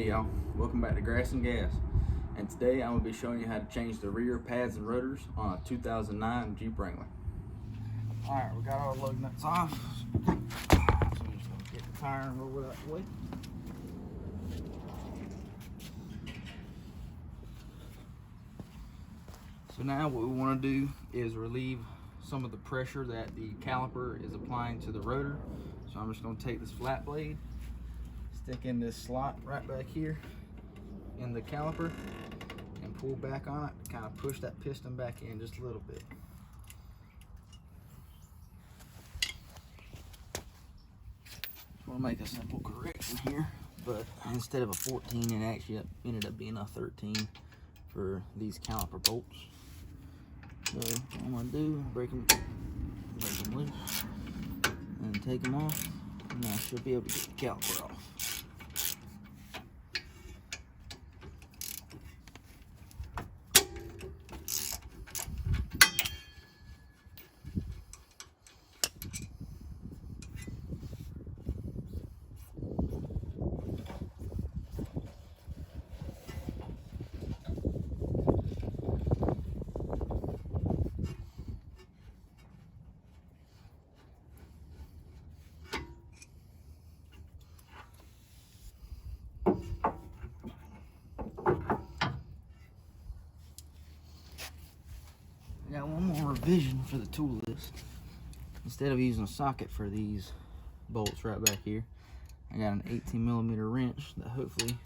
Hey y'all, welcome back to Grass and Gas, and today I'm going to be showing you how to change the rear pads and rotors on a 2009 Jeep Wrangler. Alright, we got our lug nuts off, so I'm just going to get the tire and roll it out the way. So now what we want to do is relieve some of the pressure that the caliper is applying to the rotor. So I'm just going to take this flat blade, stick in this slot right back here in the caliper, and pull back on it to kind of push that piston back in just a little bit. Just want to make a simple correction here, but instead of a 14 it actually ended up being a 13 for these caliper bolts. So what I'm going to do, break them loose and take them off, and I should be able to get the caliper off. I got one more revision for the tool list. Instead of using a socket for these bolts right back here, I got an 18mm wrench that hopefully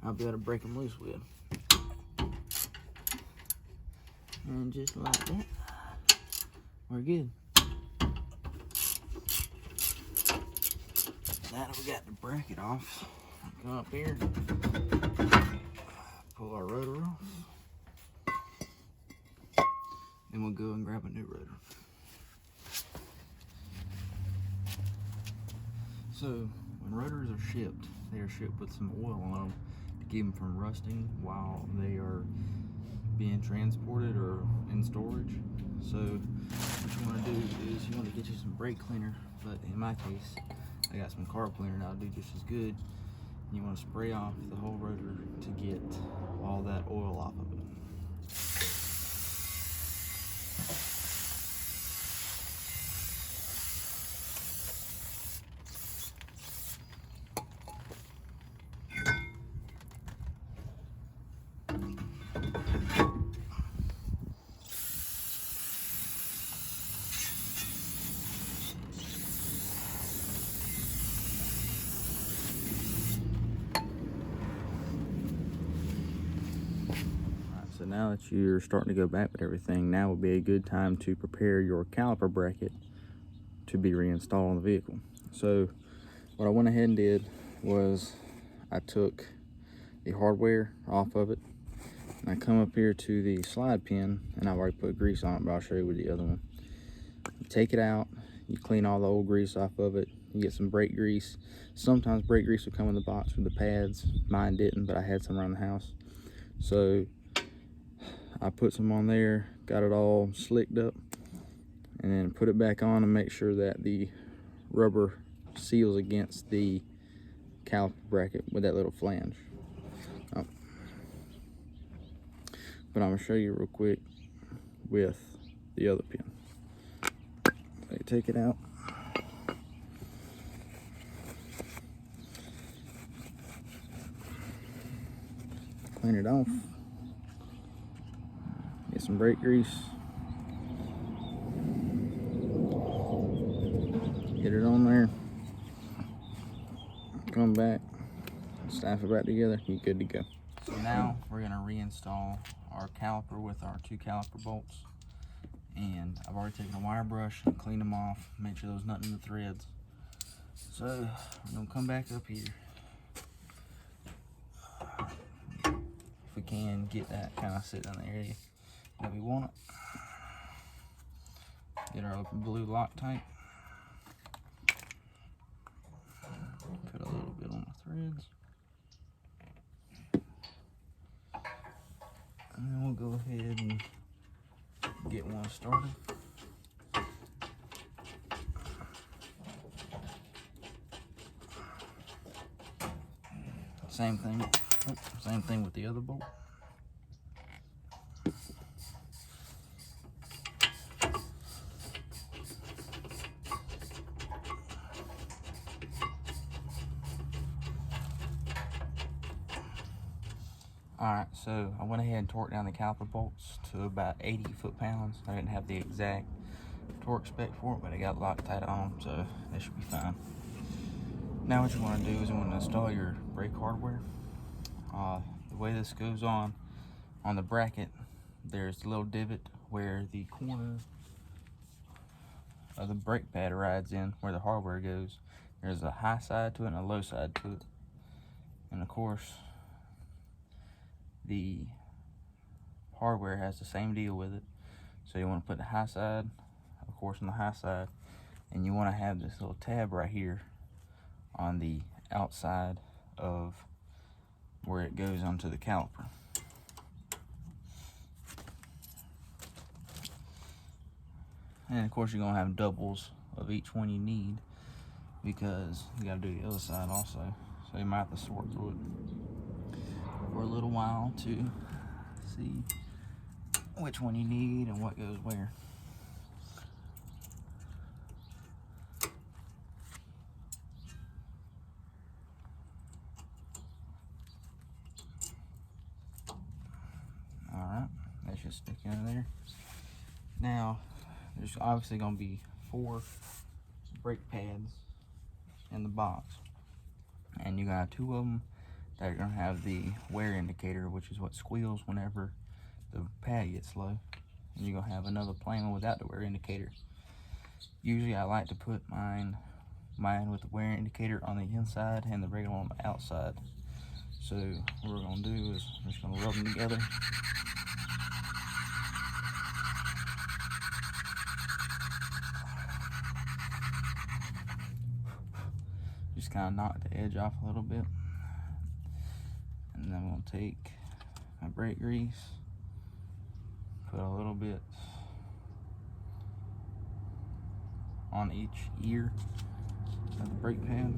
I'll be able to break them loose with. And just like that, we're good. Now that we got the bracket off, come up here, pull our rotor off. Then we'll go and grab a new rotor. So when rotors are shipped, they are shipped with some oil on them to keep them from rusting while they are being transported or in storage. So what you want to do is you want to get you some brake cleaner, but in my case I got some carb cleaner that'll do just as good. You want to spray off the whole rotor to get all that oil off of it. So now that you're starting to go back with everything, now would be a good time to prepare your caliper bracket to be reinstalled on the vehicle. So what I went ahead and did was I took the hardware off of it, and I come up here to the slide pin, and I've already put grease on it, but I'll show you with the other one. You take it out, you clean all the old grease off of it, you get some brake grease. Sometimes brake grease will come in the box with the pads. Mine didn't, but I had some around the house. So I put some on there, got it all slicked up, and then put it back on and make sure that the rubber seals against the caliper bracket with that little flange. But I'm going to show you real quick with the other pin. So you take it out. Clean it off. Get some brake grease. Get it on there. Come back. Snap it back together. You're good to go. So now we're going to reinstall our caliper with our 2 caliper bolts. And I've already taken a wire brush and cleaned them off. Make sure there's nothing in the threads. So we're going to come back up here. If we can get that kind of sitting in the area that we want it. Get our blue Loctite. Put a little bit on the threads. And then we'll go ahead and get one started. Same thing with the other bolt. Alright, so I went ahead and torqued down the caliper bolts to about 80 foot-pounds. I didn't have the exact torque spec for it, but I got Loctite on them, so they should be fine. Now what you want to do is you want to install your brake hardware. The way this goes on the bracket, there's a little divot where the corner of the brake pad rides in, where the hardware goes. There's a high side to it and a low side to it. And of course, the hardware has the same deal with it. So you want to put the high side, of course, on the high side, and you want to have this little tab right here on the outside of where it goes onto the caliper. And of course, you're gonna have doubles of each one you need, because you gotta do the other side also. So you might have to sort through it for a little while to see which one you need and what goes where. Alright, that should stick in there. Now, there's obviously going to be 4 brake pads in the box, and you got 2 of them that are going to have the wear indicator, which is what squeals whenever the pad gets low, and you're going to have another plain one without the wear indicator. Usually I like to put mine with the wear indicator on the inside and the regular one on the outside. So what we're going to do is we're just going to rub them together. Just kind of knock the edge off a little bit. And then I'm going to take my brake grease, put a little bit on each ear of the brake pad.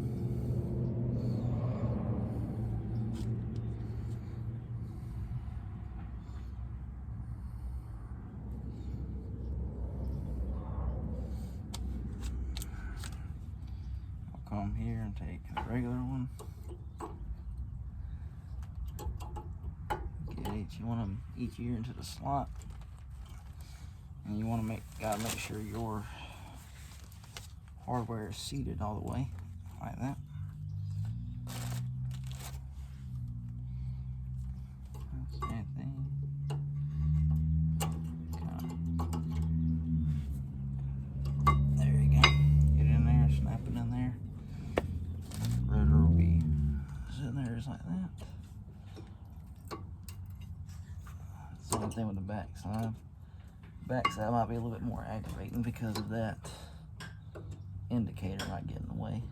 I'll come here and take the regular one. Get each ear into the slot, and you want to gotta make sure your hardware is seated all the way, like that. Same thing. There you go. Get it in there, snap it in there. Rotor will be sitting there just like that. Same thing with the back side. Back side might be a little bit more aggravating because of that indicator might get in the way.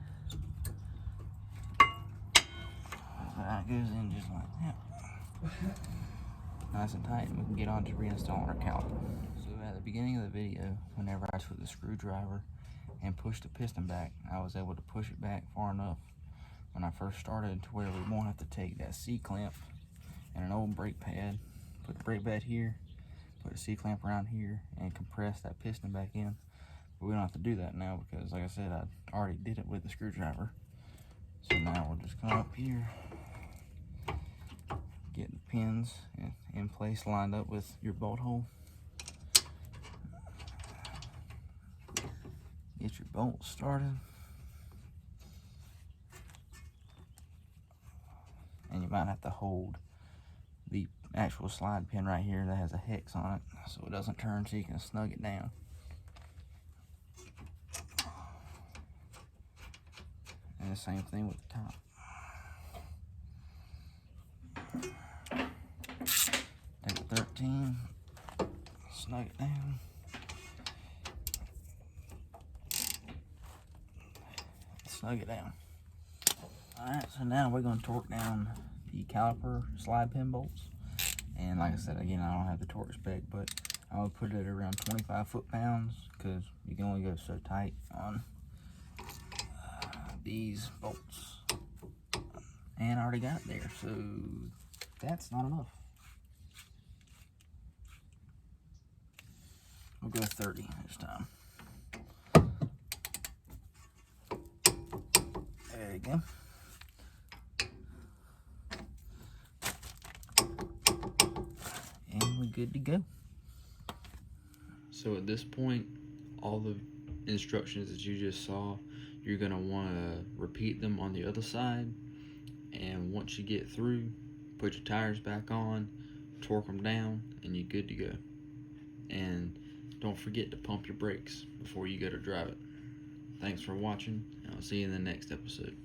That goes in just like that. Nice and tight, and we can get on to reinstalling our caliper. So at the beginning of the video, whenever I took the screwdriver and pushed the piston back, I was able to push it back far enough when I first started to where we won't have to take that C-clamp and an old brake pad, put the brake pad here, put a C-clamp around here, and compress that piston back in. But we don't have to do that now because, like I said, I already did it with the screwdriver. So now we'll just come up here, get the pins in place, lined up with your bolt hole. Get your bolts started. And you might have to hold the actual slide pin right here that has a hex on it so it doesn't turn, so you can snug it down. And the same thing with the top. Take a 13, snug it down. Snug it down. Alright, so now we're going to torque down the caliper slide pin bolts. And like I said, again, I don't have the torque spec, but I would put it at around 25 foot-pounds because you can only go so tight on these bolts. And I already got there, so that's not enough. We'll go 30 this time. There you go. And we're good to go. So at this point, all the instructions that you just saw, you're going to want to repeat them on the other side. And once you get through, put your tires back on, torque them down, and you're good to go. And don't forget to pump your brakes before you go to drive it. Thanks for watching, and I'll see you in the next episode.